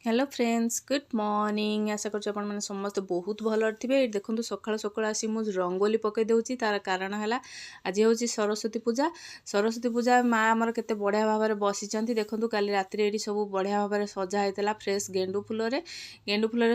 Hello friends good morning आशा कर समस्त बहुत भल थे। ये देखो सकाल सकाल आसी मुझे रंगोली पकई दूसरी तार कारण है आज हूँ सरस्वती पूजा माँ आमर के बढ़िया भाव में बसी देखो काली रात ये सब बढ़िया भाव में सजा होता फ्रेश गेंडु फूल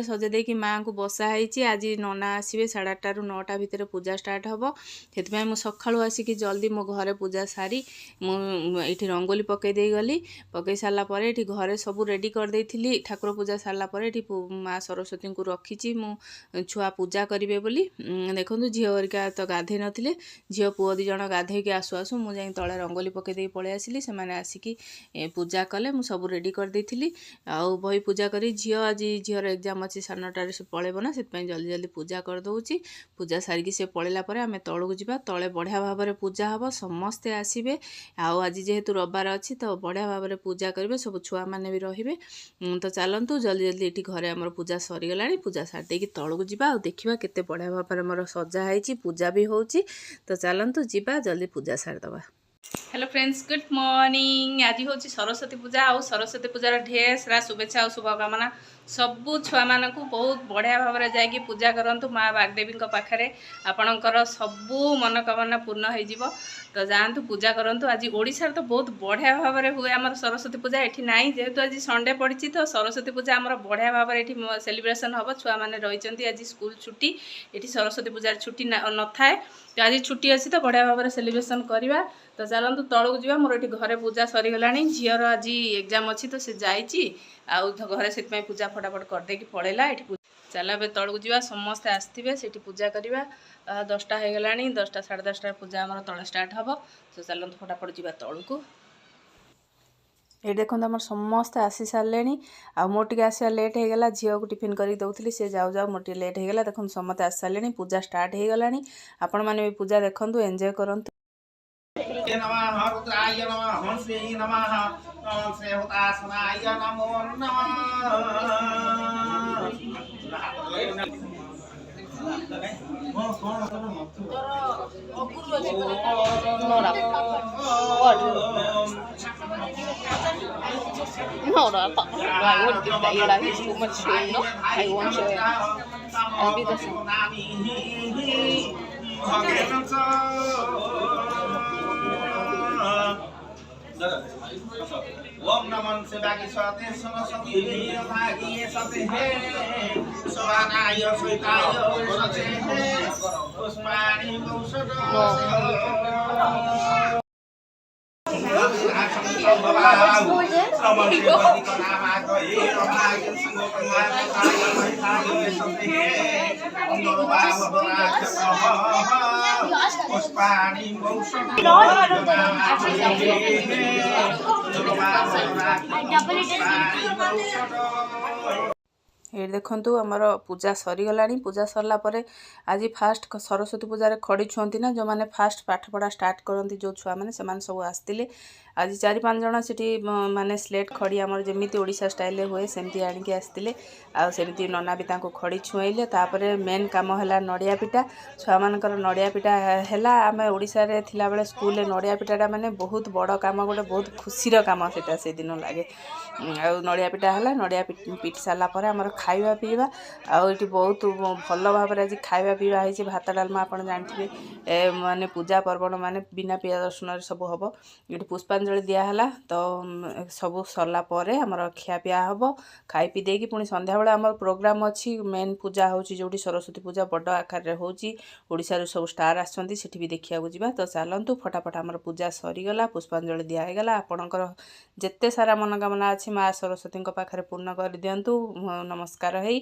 सजा देकी माँ को बसाई। आज नना आसवे 8:30 ରୁ 9ଟା भितर पूजा स्टार्ट हम से मुझे सका आसिक जल्दी मो घरे पूजा सारी मुझे रंगोली पकई दे गली पकई सारापर ये घरे सब रेडी करदे ठाकुर पूजा सारापर ये माँ सरस्वती को रखी मु छुआ पूजा करेंगे बोली देखो झील हरिका तो गाधे नथिले झील पुओ दी जण गाधेक आसु आसु मुझे तले रंगोली पकईदे पलि आसिली से आसिकी पूजा कले मु सब रेडी करदे आउ बही पूजा करी झील आज झीर एग्जाम अच्छी 9:30 से पलैब ना से जल्दी जल्दी पूजा करदे पूजा सारिकी से पलैला आम तलू जा तले बढ़िया भाव में पूजा हम समस्ते आसबे आज जेहेतु रविवार अच्छी तो बढ़िया भाव में पूजा करेंगे सब छुआ मैंने भी रे तो चलतु जल्दी जल्दी ये घरे आमर पूजा सरीगला पूजा सारी देकी तलू जा देखा केते बढ़िया भाव में मोर सजाई पूजा भी होची तो चलतु जा जल्दी पूजा सारीदबा। हेलो फ्रेंड्स गुड मॉर्निंग आज हूँ सरस्वती पूजा आउ सरस्वती पूजार ढेर सारा शुभेच्छा और शुभकामना सबू छुआ मानक बहुत बढ़िया भाव में जाकि पूजा करूँ माँ बागदेवी पाखे आपणकर सबू मनोकामना पूर्ण हो तो जातु पूजा करूँ। आज ओडिशार तो बहुत बढ़िया भाव में हुए आम सरस्वती पूजा ये ना जेहेतु आज संडे पड़ी तो सरस्वती पूजा आम बढ़िया भाव में ये सेलिब्रेशन हम छुआ मैंने रही आज स्कूल छुट्टी ये सरस्वती पूजार छुट्टी न था तो आज छुट्टी अच्छी तो बढ़िया भाव में सेलिब्रेशन करवा तो चलतु तलू जा मोर ये घरे पूजा सरीगला झीर आज एग्जाम अच्छी तो से जाइए आउ घरे से पूजा फटाफट करदे पलैला ये चल ए तलू जा समस्ते आसवे से पूजा करवा 10टा हो गला 10टा 10:30 पूजा आम तले स्टार्ट हम तो चलतु फटाफट जा तलू को ये देखो आम समस्ते आसी सारे आ मोर टे आसवा लेट हो गला झील को टिफिन कर दौली सी जाऊ जाऊ मोर टे लेट हो गला देखो समस्ते आसी सारे पूजा स्टार्ट हो गला आपण मैंने भी पूजा देखूँ एंजॉय करूँ। नमः रुद्राय नमः हंसे नमः श्री हुतासनाय नमो No, no, I wouldn't give that. You're like, it's too much shame, no? I won't share it. I'll be the same. ओम नमः शिवाय स्वाते सरस्वती भागी सते हे स्वानाय स्वीताय वरते हे पुष्पाणि औषध ये देखु आमर पूजा सरीगला पूजा सरला आज फास्ट सरस्वती पूजा खड़ी छुंती ना जो मैंने फास्ट पाठ पढ़ा स्टार्ट करती जो छुआ मैंने सब आसते आज 4-5 जन से माने स्लेट खड़ी आमर जमी ओडिशा स्टाइल हुए सेमती आणिकी आसते आमती नना भी खड़ी छुएले तापर मेन काम है नड़िया पिटा छुआ मानकर नड़िया पिटा है आम ओडिशा रे थिला बेले स्कूल नड़िया पिटाटा माने बहुत बड़ काम गोटे बहुत खुशीर काम से दिन लगे आ नड़िया पिटा है नड़िया पिट सारापर आमर खाଇବା ପିଇବା ଆଉ ଏଠି ବହୁତ ଭଲ ଭାବରେ ଆଜି ଖାଇବା ପିଇବା ହେଇଛି ଭାତ ଡାଲମା ଆପଣ ଜାଣିଥିବେ ମାନେ ପୂଜା ପର୍ବଣ ମାନେ ବିନା ପିଆଜ ରସୁଣରେ ସବୁ ହବ ଏଠି ପୁଷ୍ପାଞ୍ଜଳି ଦିଆହେଲା ତ ସବୁ ସରିଲା ପରେ ଆମର ଖିଆ ପିଆ ହବ ଖାଇ ପିଇ ଦେଇକି ପୁଣି ସନ୍ଧ୍ୟାବେଳେ ଆମର ପ୍ରୋଗ୍ରାମ ଅଛି ମେନ୍ ପୂଜା ହେଉଛି ଯେଉଁଠି ସରସ୍ୱତୀ ପୂଜା ବଡ଼ ଆକାରରେ ହେଉଛି ଓଡ଼ିଶାରୁ ସବୁ ଷ୍ଟାର୍ ଆସୁଛନ୍ତି ସେଠି ବି ଦେଖିବାକୁ ଯିବା ତ ଚାଲନ୍ତୁ ଫଟାଫଟ ଆମର ପୂଜା ସରିଗଲା ପୁଷ୍ପାଞ୍ଜଳି ଦିଆ ହେଇଗଲା ଆପଣଙ୍କର ଯେତେ ସାରା ମନୋକାମନା ଅଛି ମା ସରସ୍ୱତୀଙ୍କ ପାଖରେ ପୂର୍ଣ୍ଣ କରିଦିଅନ୍ତୁ नमस्कार है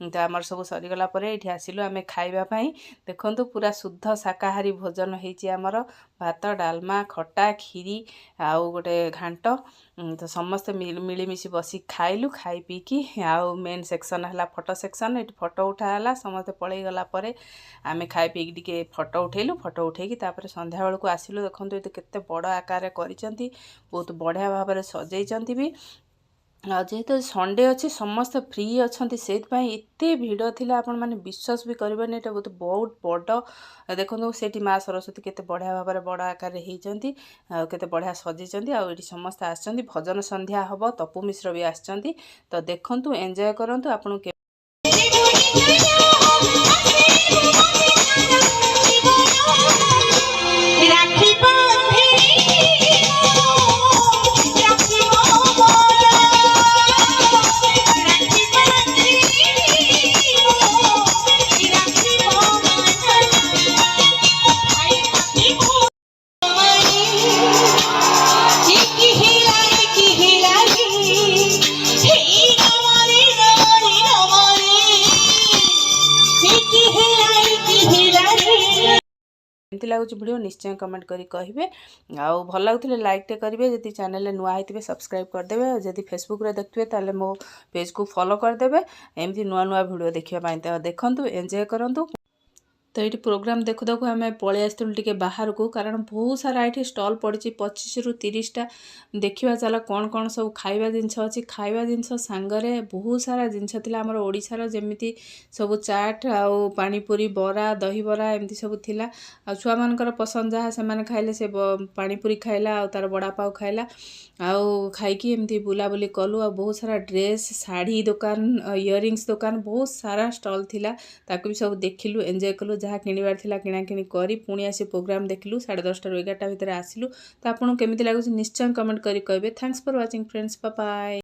तो आमर सब सरीगला ये आसिलु आम खाइबापी देखु पूरा शुद्ध शाकाहारी भोजन होमर भात डालमा खटा खीरी आउ गोटे घांट तो समस्ते मिलमिशी बसी खाइलु खाई पीकी आउ मेन सेक्शन है फोटो सेक्शन ये फोटो उठाला समस्ते पलि गला आम खाई पीकी टे फोटो उठेलु फोटो उठेकी संध्या बेलू आसिलु देखो ये केते बड़ आकार कर बहुत बढ़िया भाव में सजाई भी जेहेतु संडे अच्छे समस्त फ्री अच्छा से एत भिड़ थिला आपण मैंने विश्वास भी करेंगे ये बहुत बड़ देखो से माँ सरस्वती केते बढ़िया भाव में बड़ आकार होती केते बढ़िया सजी आठ समस्त आसछंती भजन संध्या हम तपु मिश्र भी आसछंती तो देखंतु एंजॉय करंतु आपन के केमती लगुच वीडियो निश्चय कमेंट करी कहिबे आउ भल लगुले लाइक टे करेंगे जदि चैनल नुआ होते सब्सक्राइब करदेवे जदि फेसबुक रे देखते ताले मो पेज को फॉलो करदेवे एमती नुआ नुआ वीडियो देखिया तो देखंतु एंजॉय करंतु। तो ये प्रोग्राम देखु देखु आम पलि आसलु टे बाहर को कारण बहुत सारा ये स्टल पड़ी 25 ରୁ 30टा देखा चल कौन कौन सब खाଇବା जिनस अच्छी खाଇବା जिनस सांगरे बहुत सारा जिनस आमर ओडिशार जमी सब चाट आउ पानीपुरी बरा दही बरा एमती सब थिला आ छुआ मानकर पसंद जहाँ से खाइले से पानीपुरी खाइला आ तार बड़ा पाव खाइला आउ खाइकी एमती बुलाबुली कलु आ बहुत सारा ड्रेस शाढ़ी दुकान इयरिंग्स दुकान बहुत सारा स्टल थिला ताकू भी सब देखिलु एंजॉय कलु जहाँ किणवार थिला किणाकिणी करी पुणी आसी प्रोग्राम देखलु 10:30 ରୁ 11ଟା भितर आसिलु तो आपको केमिति लागुछि निश्चय कमेंट करी कहबे। Thanks for watching friends, bye bye.